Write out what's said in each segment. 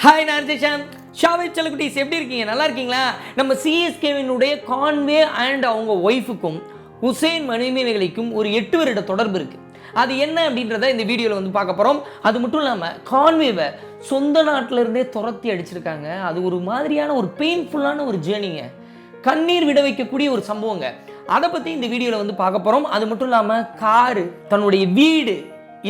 Hi RJ Sha Family எப்படி இருக்கீங்க? நல்லா இருக்கீங்களா? நம்ம CSKவினுடைய கான்வே அண்ட் அவங்க ஒய்ஃபுக்கும் ஹுசைன் மணிமேகலைக்கும் ஒரு 8 வருட தொடர்பு இருக்கு. அது என்ன அப்படின்றத இந்த வீடியோவில் வந்து பார்க்க போகிறோம். அது மட்டும் இல்லாமல் கான்வேவை சொந்த நாட்டில் இருந்தே துரத்தி அடிச்சிருக்காங்க. அது ஒரு மாதிரியான ஒரு பெயின்ஃபுல்லான ஒரு ஜேர்னிங்க, கண்ணீர் விட வைக்கக்கூடிய ஒரு சம்பவங்க. அதை பற்றி இந்த வீடியோவில் வந்து பார்க்க போகிறோம். அது மட்டும் இல்லாமல் காரு, தன்னுடைய வீடு,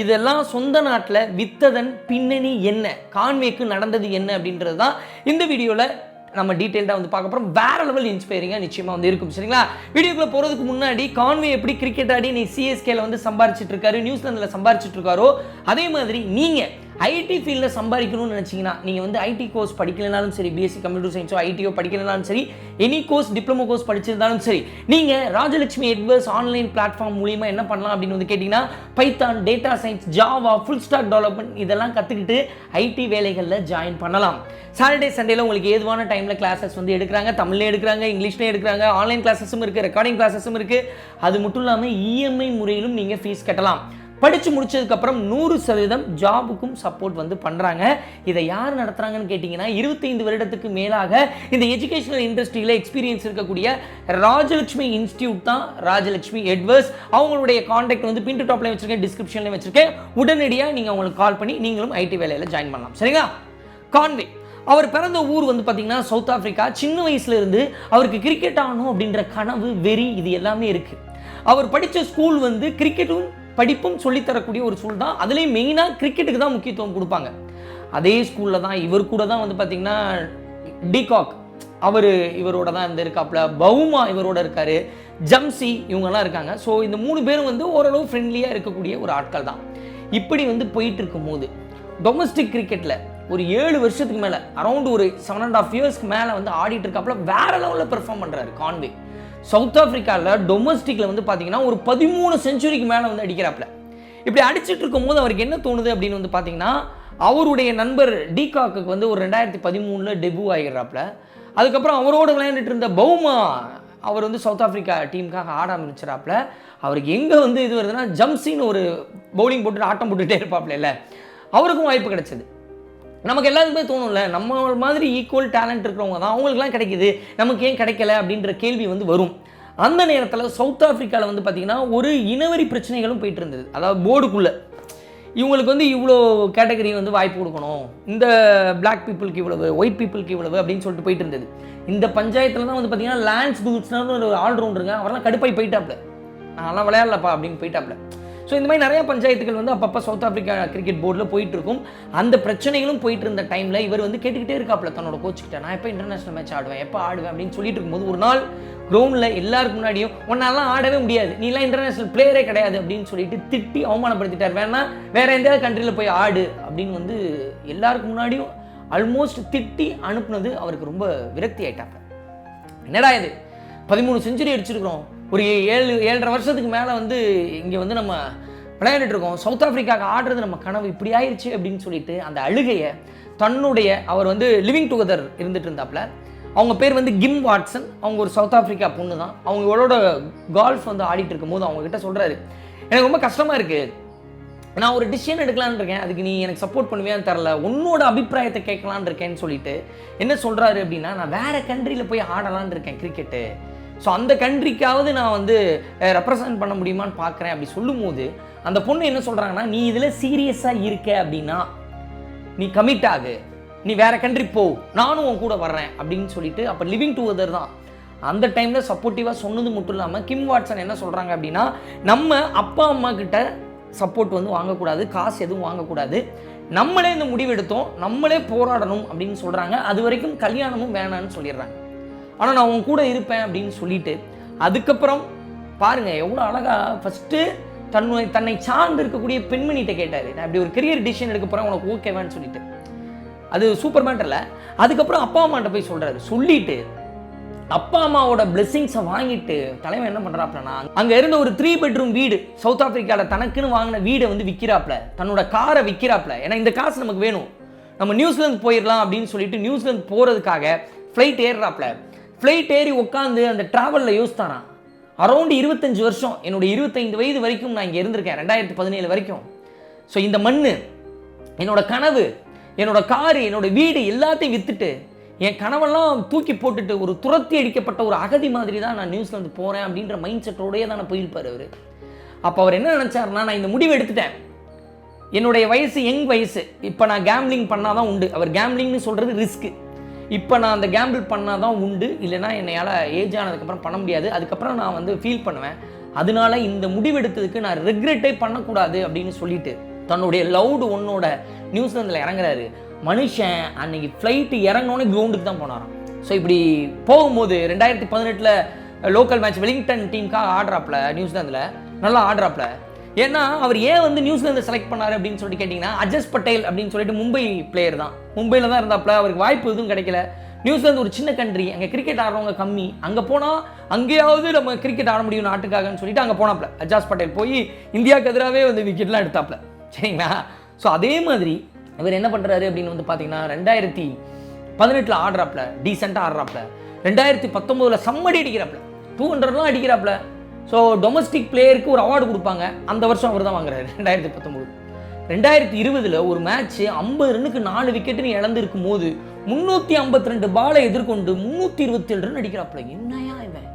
இதெல்லாம் சொந்த நாட்டில் வித்ததன் பின்னணி என்ன, கான்வேக்கு நடந்தது என்ன அப்படின்றது தான் இந்த வீடியோவில் நம்ம டீட்டெயில்டாக வந்து பார்க்க போகிறோம். வேற லெவல் இன்ஸ்பைரிங்காக நிச்சயமாக வந்து இருக்கும். சரிங்களா? வீடியோக்குள்ளே போகிறதுக்கு முன்னாடி கான்வே எப்படி கிரிக்கெட் ஆடி நீ CSKல வந்து சம்பாரிச்சிட்டு இருக்காரு, நியூசிலாந்தில் சம்பாரிச்சிட்டு இருக்காரோ, அதே மாதிரி நீங்கள் ஐடி ஃபீல்டில் சம்பாதிக்கணும்னு நினச்சிங்கன்னா நீங்கள் வந்து ஐடி கோர்ஸ் படிக்கலனாலும் சரி, பிஎஸ்சி கம்ப்யூட்டர் சயின்ஸோ ஐடியோ படிக்கலனாலும் சரி, எனி கோர்ஸ் டிப்ளமோ கோர்ஸ் படிச்சிருந்தாலும் சரி, நீங்கள் ராஜலட்சுமி எட்வர்ஸ் ஆன்லைன் பிளாட்ஃபார்ம் மூலியமாக என்ன பண்ணலாம் அப்படின்னு வந்து கேட்டிங்கன்னா, Python, data science, Java, full stock development இதெல்லாம் கற்றுக்கிட்டு ஐடி வேலைகளில் ஜாயின் பண்ணலாம். சாட்டர்டே சண்டேல உங்களுக்கு ஏதுவான டைமில் கிளாஸஸ் வந்து எடுக்கிறாங்க. தமிழ்லேயே எடுக்கிறாங்க, இங்கிலீஷ்லேயே எடுக்கிறாங்க, ஆன்லைன் கிளாஸஸும் இருக்குது, ரெக்கார்டிங் கிளாஸஸும் இருக்குது. அது மட்டும் இல்லாமல் இஎம்ஐ முறையிலும் நீங்கள் ஃபீஸ் கட்டலாம். படித்து முடிச்சதுக்கப்புறம் 100% ஜாபுக்கும் சப்போர்ட் வந்து பண்ணுறாங்க. இதை யார் நடத்துகிறாங்கன்னு கேட்டிங்கன்னா, 25 வருடத்துக்கு மேலாக இந்த எஜுகேஷனல் இண்டஸ்ட்ரியில் எக்ஸ்பீரியன்ஸ் இருக்கக்கூடிய ராஜலட்சுமி இன்ஸ்டியூட் தான் ராஜலட்சுமி எட்வர்ஸ். அவங்களுடைய கான்டாக்ட் வந்து பின் டாப்லேயும் வச்சுருக்கேன், டிஸ்கிரிப்ஷன்லேயும் வச்சுருக்கேன். உடனடியாக நீங்கள் அவங்களுக்கு கால் பண்ணி நீங்களும் ஐடி வேலையில் ஜாயின் பண்ணலாம். சரிங்களா? கான்வே அவர் பிறந்த ஊர் வந்து பார்த்தீங்கன்னா சவுத் ஆஃப்ரிக்கா. சின்ன வயசுலேருந்து அவருக்கு கிரிக்கெட் ஆகணும் அப்படின்ற கனவு, வெறி, இது எல்லாமே இருக்குது. அவர் படித்த ஸ்கூல் வந்து கிரிக்கெட்டும் படிப்பும் சொல்லித்தரக்கூடிய ஒரு ஸ்கூல் தான். அதுலேயும் மெயினாக கிரிக்கெட்டுக்கு தான் முக்கியத்துவம் கொடுப்பாங்க. அதே ஸ்கூலில் தான் இவர் கூட தான் வந்து பார்த்திங்கன்னா டிகாக் இவரோட தான் இருந்திருக்காப்புல, பவுமா இவரோட இருக்கார், ஜம்சி இவங்கெல்லாம் இருக்காங்க. ஸோ இந்த 3 பேரும் வந்து ஓரளவு ஃப்ரெண்ட்லியாக இருக்கக்கூடிய ஒரு ஆட்கள் தான். இப்படி வந்து போயிட்டு இருக்கும் போது டொமஸ்டிக் கிரிக்கெட்டில் ஒரு 7 வருஷத்துக்கு மேலே, அரௌண்ட் ஒரு 7.5 இயர்ஸ்க்கு மேலே வந்து ஆடிட்டு இருக்காப்புல. வேற லெவலில் பெர்ஃபார்ம் பண்ணுறாரு கான்வே. சவுத் ஆஃப்ரிக்காவில் டொமஸ்டிக்கில் வந்து பார்த்தீங்கன்னா ஒரு 13 செஞ்சுரிக்கு மேலே வந்து அடிக்கிறாப்புல. இப்படி அடிச்சுட்டு இருக்கும் போது அவருக்கு என்ன தோணுது அப்படின்னு வந்து பார்த்தீங்கன்னா, அவருடைய நண்பர் டிகாக்கு வந்து ஒரு 2013 டெபியூ ஆகிடுறாப்புல. அதுக்கப்புறம் அவரோட விளையாண்டுட்டு இருந்த பவுமா அவர் வந்து சவுத் ஆஃப்ரிக்கா டீமுக்காக ஆட ஆரம்பிச்சிடாப்புல. அவருக்கு எங்கே வந்து இது வருதுன்னா, ஜம்சின்னு ஒரு பவுலிங் போட்டு ஆட்டம் போட்டுகிட்டே இருப்பாப்புல. இல்லை, அவருக்கும் வாய்ப்பு கிடைச்சது. நமக்கு எல்லாருக்குமே தோணும்ல, நம்ம மாதிரி ஈக்குவல் டேலண்ட் இருக்கிறவங்க தான் அவங்களுக்குலாம் கிடைக்குது, நமக்கு ஏன் கிடைக்கல அப்படின்ற கேள்வி வந்து வரும். அந்த நேரத்தில் சவுத் ஆஃப்ரிக்காவில் வந்து பார்த்திங்கன்னா ஒரு இனவரி பிரச்சனைகளும் போயிட்டு இருந்தது. அதாவது போர்டுக்குள்ளே இவங்களுக்கு வந்து இவ்வளோ கேட்டகரி வந்து வாய்ப்பு கொடுக்கணும், இந்த பிளாக் பீப்புளுக்கு இவ்வளவு, ஒயிட் பீப்புளுக்கு இவ்வளவு அப்படின்னு சொல்லிட்டு போயிட்டு இருந்தது. இந்த பஞ்சாயத்தில் தான் வந்து பார்த்திங்கன்னா லான்ஸ் டூல்ஸ்னு ஒரு ஆல்ரவுண்டருங்க, அவரெல்லாம் கடுப்பாய் போயிட்டாப்ல, நான்லாம் விளையாடலப்பா அப்படின்னு போயிட்டாப்ல. ஸோ இந்த மாதிரி நிறைய பஞ்சாயத்துகள் வந்து அப்பப்போ சவுத் ஆஃப்ரிக்கா கிரிக்கெட் போர்டில் போயிட்டு இருக்கும். அந்த பிரச்சனைகளும் போயிட்டு இருந்த டைமில் இவர் வந்து கேட்டுக்கிட்டே இருக்காப்புல தன்னோட கோச்சுக்கிட்ட, நான் எப்போ இன்டர்நேஷனல் மேட்ச் ஆடுவேன், எப்போ ஆடுவேன் அப்படின்னு சொல்லிட்டு இருக்கும்போது ஒரு நாள் கிரவுண்டில் எல்லாருக்கு முன்னாடியும், உன்னாலாம் ஆடவே முடியாது, நீலாம் இன்டர்நேஷனல் பிளேயரே கிடையாது அப்படின்னு சொல்லிட்டு திட்டி அவமானப்படுத்திட்டார். வேணா வேற எந்த கண்ட்ரியில் போய் ஆடு அப்படின்னு வந்து எல்லாருக்கு முன்னாடியும் ஆல்மோஸ்ட் திட்டி அனுப்புனது அவருக்கு ரொம்ப விரக்தி ஆயிட்டாங்க. என்னடா இது, 13 செஞ்சுரி அடிச்சிருக்கிறோம், ஒரு 7.5 வருஷத்துக்கு மேலே வந்து இங்கே வந்து நம்ம விளையாண்டுட்டு இருக்கோம், சவுத் ஆஃப்ரிக்காவுக்கு ஆடுறது நம்ம கனவு, இப்படி ஆயிடுச்சு அப்படின்னு சொல்லிட்டு அந்த அழுகையை தன்னுடைய, அவர் வந்து லிவிங் டுகெதர் இருந்துட்டு இருந்தாப்புல, அவங்க பேர் வந்து கிம் வாட்சன், அவங்க ஒரு சவுத் ஆஃப்ரிக்கா பொண்ணு தான். அவங்களோட கால்ஃப் வந்து ஆடிட்டு இருக்கும் போது அவங்ககிட்ட சொல்கிறாரு, எனக்கு ரொம்ப கஷ்டமாக இருக்குது, நான் ஒரு டிசிஷன் எடுக்கலான்னு இருக்கேன், அதுக்கு நீ எனக்கு சப்போர்ட் பண்ணுவியான்னு தெரில, உன்னோட அபிப்பிராயத்தை கேட்கலான்னு இருக்கேன்னு சொல்லிட்டு என்ன சொல்கிறாரு அப்படின்னா, நான் வேறு கண்ட்ரியில் போய் ஆடலான்னு இருக்கேன் கிரிக்கெட்டு, ஸோ அந்த கண்ட்ரிக்காவது நான் வந்து ரெப்ரசன்ட் பண்ண முடியுமான்னு பார்க்குறேன் அப்படி சொல்லும் போது அந்த பொண்ணு என்ன சொல்கிறாங்கன்னா, நீ இதில் சீரியஸாக இருக்க அப்படின்னா நீ கமிட் ஆகு, நீ வேறு கண்ட்ரி போ, நானும் உன் கூட வர்றேன் அப்படின்னு சொல்லிட்டு, அப்போ லிவிங் டுகெதர் தான் அந்த டைமில் சப்போர்ட்டிவாக சொன்னது மட்டும் இல்லாமல் கிம் வாட்சன் என்ன சொல்கிறாங்க அப்படின்னா, நம்ம அப்பா அம்மா கிட்ட சப்போர்ட் வந்து வாங்கக்கூடாது, காசு எதுவும் வாங்கக்கூடாது, நம்மளே இந்த முடிவெடுத்தோம், நம்மளே போராடணும் அப்படின்னு சொல்கிறாங்க. அது வரைக்கும் கல்யாணமும் வேணான்னு சொல்லிடுறாங்க, ஆனால் நான் உன் கூட இருப்பேன் அப்படின்னு சொல்லிட்டு, அதுக்கப்புறம் பாருங்கள் எவ்வளோ அழகாக ஃபஸ்ட்டு தன்னை சார்ந்து இருக்கக்கூடிய பெண்மணிகிட்ட கேட்டார், நான் இப்படி ஒரு கெரியர் டிசிஷன் எடுக்க போகிறேன், உனக்கு ஓகேவான்னு சொல்லிட்டு. அது சூப்பர் மேட்டரில். அதுக்கப்புறம் அப்பா அம்மாட்ட போய் சொல்கிறாரு, சொல்லிட்டு அப்பா அம்மாவோட பிளெஸிங்ஸை வாங்கிட்டு தலைவன் என்ன பண்ணுறாப்புலனா, அங்கே இருந்த ஒரு 3 பெட்ரூம் வீடு சவுத் ஆஃப்ரிக்காவில் தனக்குன்னு வாங்கின வீடை வந்து விற்கிறாப்புல, தன்னோட காரை விற்கிறாப்புல. ஏன்னா இந்த காசு நமக்கு வேணும், நம்ம நியூசிலாந்து போயிடலாம் அப்படின்னு சொல்லிட்டு நியூசிலாந்து போகிறதுக்காக ஃப்ளைட் ஏறுறாப்புல. ஃப்ளைட் ஏறி உட்காந்து அந்த ட்ராவலில் யோசித்தாரான், அரௌண்ட் 25 வருஷம், என்னோட 25 வயது வரைக்கும் நான் இங்கே இருந்திருக்கேன், 2017 வரைக்கும். ஸோ இந்த மண் என்னோட கனவு, என்னோட காரு, என்னோட வீடு எல்லாத்தையும் விற்றுட்டு என் கனவெல்லாம் தூக்கி போட்டுட்டு ஒரு துரத்தி அடிக்கப்பட்ட ஒரு அகதி மாதிரி தான் நான் நியூசிலாந்து போகிறேன் அப்படின்ற மைண்ட் செட்டோடையே தான் நான் போயிருப்பார் அவர். அப்போ அவர் என்ன நினச்சாருன்னா, நான் இந்த முடிவு எடுத்துட்டேன், என்னுடைய வயசு யங் வயசு, இப்போ நான் கேம்பிளிங் பண்ணால் தான் உண்டு. அவர் கேம்பிளிங்னு சொல்கிறது ரிஸ்க்கு. இப்போ நான் அந்த கேம்பிள் பண்ணால் தான் உண்டு, இல்லைனா என்னையால் ஏஜ் ஆனதுக்கப்புறம் பண்ண முடியாது, அதுக்கப்புறம் நான் வந்து ஃபீல் பண்ணுவேன். அதனால இந்த முடிவெடுத்ததுக்கு நான் ரெக்ரெட்டே பண்ணக்கூடாது அப்படின்னு சொல்லிட்டு தன்னுடைய லவுடு ஒன்னோட நியூசிலாந்தில் இறங்குறாரு. மனுஷன் அன்னைக்கு ஃப்ளைட்டு இறங்கினோன்னே கிரவுண்டுக்கு தான் போனாராம். ஸோ இப்படி போகும்போது 2018 லோக்கல் மேட்ச் வெலிங்டன் டீமுக்காக ஆடுறாப்புல, நியூசிலாந்தில் நல்லா ஆடுறாப்புல. ஏன்னா அவர் ஏன் வந்து நியூசிலாந்து செலக்ட் பண்ணார் அப்படின்னு சொல்லிட்டு கேட்டிங்கன்னா, அஜஸ் பட்டேல் அப்படின்னு சொல்லிட்டு மும்பை பிளேயர் தான், மும்பையில் தான் இருந்தாப்புல. அவருக்கு வாய்ப்பு எதுவும் கிடைக்கல. நியூசிலாந்து ஒரு சின்ன கண்ட்ரி, அங்கே கிரிக்கெட் ஆடுறவங்க கம்மி, அங்கே போனால் அங்கேயாவது நம்ம கிரிக்கெட் ஆட முடியும் நாட்டுக்காகன்னு சொல்லிட்டு அங்கே போனாப்புல. அஜாஸ் பட்டேல் போய் இந்தியாவுக்கு எதிராகவே வந்து விக்கெட்லாம் எடுத்தாப்புல, சரிங்களா? ஸோ அதே மாதிரி இவர் என்ன பண்ணுறாரு அப்படின்னு வந்து பார்த்தீங்கன்னா 2018 ஆடுறாப்புல, டீசெண்டாக ஆடுறாப்புல. 2019 சம்மடி அடிக்கிறாப்புல, 200லாம் அடிக்கிறாப்புல. ஸோ டொமஸ்டிக் பிளேயருக்கு ஒரு அவார்டு கொடுப்பாங்க, அந்த வருஷம் அவர் தான் வாங்குறாரு 2019. 2020 ஒரு மேட்ச் 50 ரன்னுக்கு 4 விக்கெட்டுன்னு இழந்திருக்கும் போது 352 பாலை எதிர்கொண்டு 327 ரன் அடிக்கிறாப்புல. என்னையா இவன்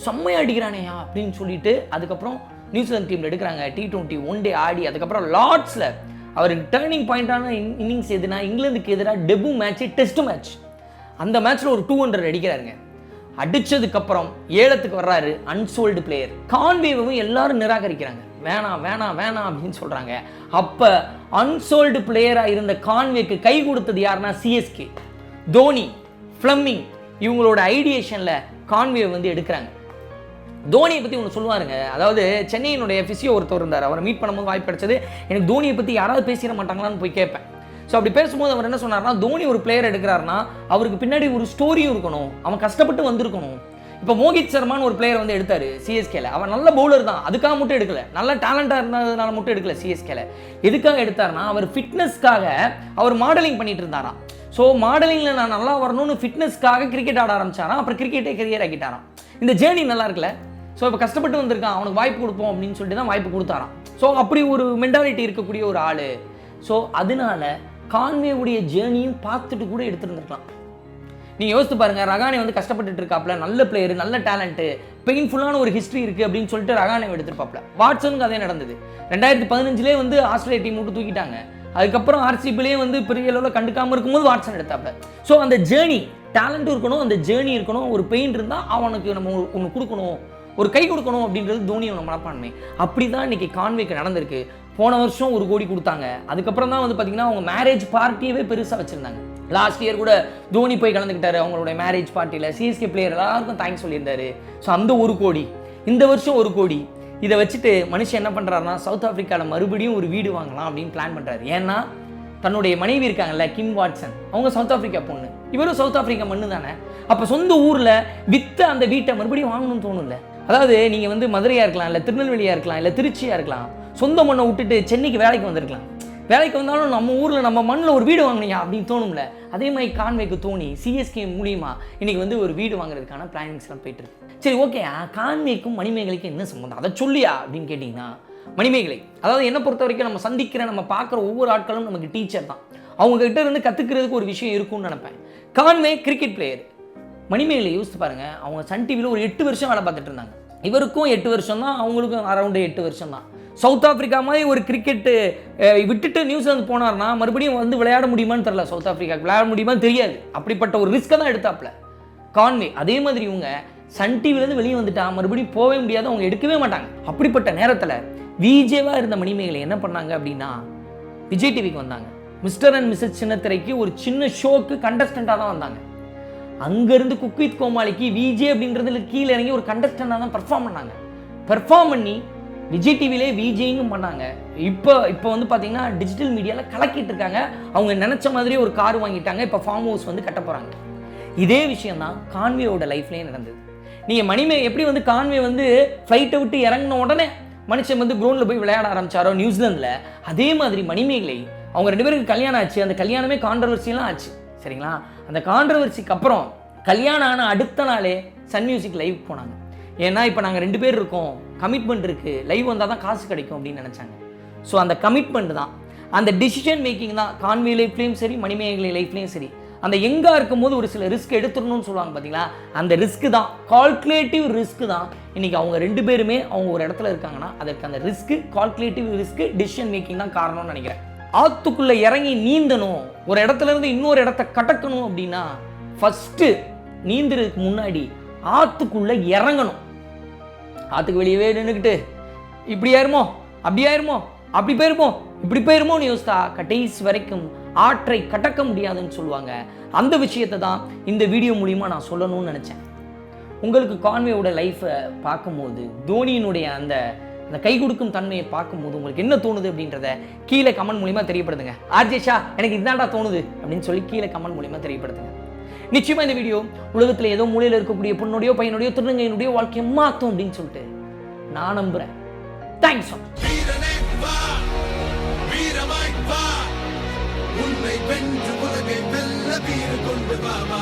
செம்மையா அடிக்கிறானேயா அப்படின்னு சொல்லிட்டு அதுக்கப்புறம் நியூசிலாந்து டீமில் எடுக்கிறாங்க. T20 ஒன் டே ஆடி அதுக்கப்புறம் லார்ட்ஸில் அவருக்கு டேர்னிங் பாயிண்டான இன்னிங்ஸ் எதுனா இங்கிலாந்துக்கு எதிராக டெபு மேட்ச், டெஸ்ட் மேட்ச். அந்த மேட்ச்சில் ஒரு 200 அடிக்கிறாருங்க. அடித்ததுக்கப்புறம் ஏலத்துக்கு வர்றாரு, அன்சோல்டு பிளேயர். கான்வேவும் எல்லாரும் நிராகரிக்கிறாங்க, வேணாம் வேணாம் வேணாம் அப்படின்னு சொல்கிறாங்க. அப்போ அன்சோல்டு பிளேயராக இருந்த கான்வேக்கு கை கொடுத்தது யாருன்னா CSK, தோனி, ஃப்ளமிங் இவங்களோட ஐடியேஷனில் கான்வே வந்து எடுக்கிறாங்க. தோனியை பற்றி ஒன்று சொல்லுவாருங்க. அதாவது சென்னையினுடைய ஃபிசியோ ஒருத்தர் இருந்தார், அவரை மீட் பண்ணும்போது வாய்ப்பு கிடைச்சது. எனக்கு தோனியை பற்றி யாராவது பேசிட மாட்டாங்களான்னு போய் கேட்பேன். ஸோ அப்படி பேசும்போது அவர் என்ன சொன்னார்னா, தோனி ஒரு பிளேயர் எடுக்கிறாருன்னா அவருக்கு பின்னாடி ஒரு ஸ்டோரியும் இருக்கணும், அவன் கஷ்டப்பட்டு வந்திருக்கணும். இப்போ மோகித் சர்மான்னு ஒரு பிளேயர் வந்து எடுத்தார் CSKல. அவன் நல்ல பவுலர் தான், அதுக்காக மட்டும் எடுக்கல, நல்ல டேலண்டாக இருந்ததுனால மட்டும் எடுக்கல CSKல. எதுக்காக எடுத்தார்னா அவர் ஃபிட்னஸ்க்காக அவர் மாடலிங் பண்ணிட்டு இருந்தாராம். ஸோ மாடலிங்கில் நான் நல்லா வரணும்னு ஃபிட்னஸ்க்காக கிரிக்கெட் ஆட ஆரம்பிச்சாராம். அப்புறம் கிரிக்கெட்டே கரியர் ஆக்கிட்டாராம். இந்த ஜேர்னி நல்லா இருக்குல்ல. ஸோ இப்போ கஷ்டப்பட்டு வந்திருக்கான், அவனுக்கு வாய்ப்பு கொடுப்போம் அப்படின்னு சொல்லிட்டு தான் வாய்ப்பு கொடுத்தாராம். ஸோ அப்படி ஒரு மென்டாலிட்டி இருக்கக்கூடிய ஒரு ஆள். ஸோ அதனால கான்வேவுடைய ஜேர்னியும் பார்த்துட்டு கூட எடுத்துருந்துருக்கலாம். நீங்கள் யோசித்து பாருங்கள், ரகானே வந்து கஷ்டப்பட்டுட்டு இருக்காப்புல, நல்ல பிளேயர், நல்ல டேலண்ட்டு, பெயின்ஃபுல்லான ஒரு ஹிஸ்ட்ரி இருக்குது அப்படின்னு சொல்லிட்டு ரகானே எடுத்துருப்பாப்புல. வாட்ஸனுக்கு அதே நடந்தது. 2015 வந்து ஆஸ்திரேலியா டீம் விட்டு தூக்கிட்டாங்க. அதுக்கப்புறம் RCBலேயே வந்து பெரிய அளவில் கண்டுக்காமல் இருக்கும்போது வாட்ஸன் எடுத்தாப்புல. ஸோ அந்த ஜேர்னி, டேலண்ட்டும் இருக்கணும், அந்த ஜேர்னி இருக்கணும், ஒரு பெயின் இருந்தால் அவனுக்கு நம்ம ஒன்று கொடுக்கணும், ஒரு கை கொடுக்கணும் அப்படின்றது தோனியோட மனப்பான்மை. அப்படி தான் இன்றைக்கி கான்வேக்கு நடந்திருக்கு. போன வருஷம் 1 கோடி கொடுத்தாங்க. அதுக்கப்புறம் தான் வந்து பார்த்திங்கன்னா அவங்க மேரேஜ் பார்ட்டியவே பெருசாக வச்சுருந்தாங்க. லாஸ்ட் இயர் கூட தோனி போய் கலந்துக்கிட்டாரு அவங்களோட மேரேஜ் பார்ட்டியில். CSK பிளேயர் எல்லாருக்கும் தேங்க்ஸ் சொல்லியிருந்தாரு. ஸோ அந்த 1 கோடி, இந்த வருஷம் 1 கோடி, இதை வச்சுட்டு மனுஷன் என்ன பண்ணுறாருனா சவுத் ஆஃப்ரிக்காவில் மறுபடியும் ஒரு வீடு வாங்கலாம் அப்படின்னு பிளான் பண்ணுறாரு. ஏன்னா தன்னுடைய மனைவி இருக்காங்கல்ல, கிம் வாட்சன், அவங்க சவுத் ஆஃப்ரிக்கா பொண்ணு, இவரும் சவுத் ஆஃப்ரிக்கா மண்ணு தானே. அப்போ சொந்த ஊரில் விற்ற அந்த வீட்டை மறுபடியும் வாங்கணும்னு தோணும்ல. அதாவது நீங்கள் வந்து மதுரையாக இருக்கலாம், இல்லை திருநெல்வேலியாக இருக்கலாம், இல்லை திருச்சியாக இருக்கலாம், சொந்த மண்ணை விட்டுட்டு சென்னைக்கு வேலைக்கு வந்திருக்கலாம். வேலைக்கு வந்தாலும் நம்ம ஊரில் நம்ம மண்ணில் ஒரு வீடு வாங்கினியா அப்படின்னு தோணும்ல. அதே மாதிரி கான்வேக்கு தோனி CSK மூலியமாக இன்றைக்கி வந்து ஒரு வீடு வாங்குறதுக்கான பிளானிங்ஸ்லாம் போயிட்டுருக்கு. சரி, ஓகே, கான்வேக்கும் மணிமேகலைக்கும் என்ன சம்பந்தம், அதை சொல்லியா அப்படின்னு கேட்டிங்கன்னா, மணிமேகலை அதாவது என்னை பொறுத்த வரைக்கும் நம்ம சந்திக்கிற, நம்ம பார்க்குற ஒவ்வொரு ஆட்களும் நமக்கு டீச்சர் தான். அவங்ககிட்ட இருந்து கற்றுக்கிறதுக்கு ஒரு விஷயம் இருக்கும்னு நினைப்பேன். கான்வே கிரிக்கெட் பிளேயர், மணிமேகலை யோசித்து பாருங்கள், அவங்க சன் டிவியில் ஒரு 8 வருஷம் வேலை பார்த்துட்டு இருந்தாங்க. இவருக்கும் 8 வருஷம் தான், அவங்களுக்கும் அரௌண்டு 8 வருஷம் தான். சவுத் ஆஃப்ரிக்கா மாதிரி ஒரு கிரிக்கெட்டு விட்டுட்டு நியூசிலாந்து போனார்னா மறுபடியும் வந்து விளையாட முடியுமான்னு தெரியல. சவுத் ஆஃப்ரிக்காவுக்கு விளையாட முடியுமான்னு தெரியாது. அப்படிப்பட்ட ஒரு ரிஸ்க்கை தான் எடுத்தாப்புல கான்வே. அதே மாதிரி இவங்க சன் டிவிலேருந்து வெளியே வந்துட்டா மறுபடியும் போகவே முடியாது, அவங்க எடுக்கவே மாட்டாங்க. அப்படிப்பட்ட நேரத்தில் விஜேவாக இருந்த மணிமேகலை என்ன பண்ணாங்க அப்படின்னா, விஜய் டிவிக்கு வந்தாங்க. மிஸ்டர் அண்ட் மிஸ்ஸஸ் சின்னத்திரைக்கு ஒரு சின்ன ஷோக்கு கண்டஸ்டண்ட்டாக தான் வந்தாங்க. அங்கேருந்து குக் வித் கோமாளிக்கு விஜே அப்படின்றதுல கீழே இறங்கி ஒரு கண்டஸ்டண்டாக தான் பெர்ஃபார்ம் பண்ணாங்க. பெர்ஃபார்ம் பண்ணி விஜய் டிவிலே விஜேங்கும் பண்ணாங்க. இப்போ வந்து பார்த்தீங்கன்னா டிஜிட்டல் மீடியாவில் கலக்கிட்டு இருக்காங்க. அவங்க நினச்ச மாதிரியே ஒரு கார் வாங்கிட்டாங்க. இப்போ ஃபார்ம் ஹவுஸ் வந்து கட்ட போகிறாங்க. இதே விஷயம் தான் கான்வேயோட லைஃப்லேயே நடந்தது. நீங்கள் எப்படி வந்து கான்வே வந்து ஃப்ளைட்டை விட்டு இறங்கின உடனே மனுஷன் வந்து கிரவுண்டில் போய் விளையாட ஆரம்பிச்சாரோ நியூசிலாந்தில், அதே மாதிரி மணிமேகலை அவங்க 2 பேருக்கு கல்யாணம் ஆச்சு. அந்த கல்யாணமே கான்ட்ரவர்சியெல்லாம் ஆச்சு, சரிங்களா? அந்த கான்ட்ரவர்சிக்கு அப்புறம் கல்யாணம் ஆன அடுத்த நாளே சன் மியூசிக் லைவ் போனாங்க. ஏன்னா இப்போ நாங்கள் 2 பேர் இருக்கோம், கமிட்மெண்ட் இருக்குது, லைவ் வந்தால் தான் காசு கிடைக்கும் அப்படின்னு நினச்சாங்க. ஸோ அந்த கமிட்மெண்ட் தான். அந்த டிசிஷன் மேக்கிங் தான் கான்வே லைஃப்லேயும் சரி, மணிமேகலை லைஃப்லேயும் சரி. அந்த எங்கே இருக்கும்போது ஒரு சில ரிஸ்க் எடுத்துடணும்னு சொல்லுவாங்க பார்த்தீங்களா, அந்த ரிஸ்க்கு தான், கால்குலேட்டிவ் ரிஸ்க்கு தான். இன்றைக்கி அவங்க 2 பேருமே அவங்க ஒரு இடத்துல இருக்காங்கன்னா அதற்கு அந்த risk, calculative risk, decision making தான் காரணம்னு நினைக்கிறேன். ஆற்றுக்குள்ளே இறங்கி நீந்தணும், ஒரு இடத்துல இருந்து இன்னொரு இடத்த கடக்கணும் அப்படின்னா ஃபஸ்ட்டு நீந்துறதுக்கு முன்னாடி ஆற்றுக்குள்ளே இறங்கணும். ஆற்றுக்கு வெளியவே நின்றுக்கிட்டு இப்படி ஆயிருமோ, அப்படி ஆயிருமோ, அப்படி போயிருமோ, இப்படி போயிருமோன்னு யோசித்தா கடைசி வரைக்கும் ஆற்றை கடக்க முடியாதுன்னு சொல்லுவாங்க. அந்த விஷயத்தை தான் இந்த வீடியோ மூலிமா நான் சொல்லணும்னு நினச்சேன். உங்களுக்கு கான்வேயோட லைஃப்பை பார்க்கும்போது, தோனியினுடைய அந்த கை கொடுக்கும் தன்மையை பார்க்கும்போது உங்களுக்கு என்ன தோணுது அப்படின்றத கீழே கமெண்ட் மூலிமா தெரியப்படுத்துங்க. ஆர்ஜே ஷா எனக்கு இதுதான்டா தோணுது அப்படின்னு சொல்லி கீழே கமெண்ட் மூலிமா தெரியப்படுத்துங்க. நிச்சயமாக இந்த வீடியோ உலகத்தில் ஏதோ மூலையில் இருக்கக்கூடிய பொண்ணுடையோ பையனுடையோ திருநங்கையினுடைய வாழ்க்கையை மாற்றும் அப்படின்னு சொல்லிட்டு நான் நம்புகிறேன். தேங்க்ஸ். உன்னை வென்று உலகை வெல்ல வீறு கொண்டு வாமா.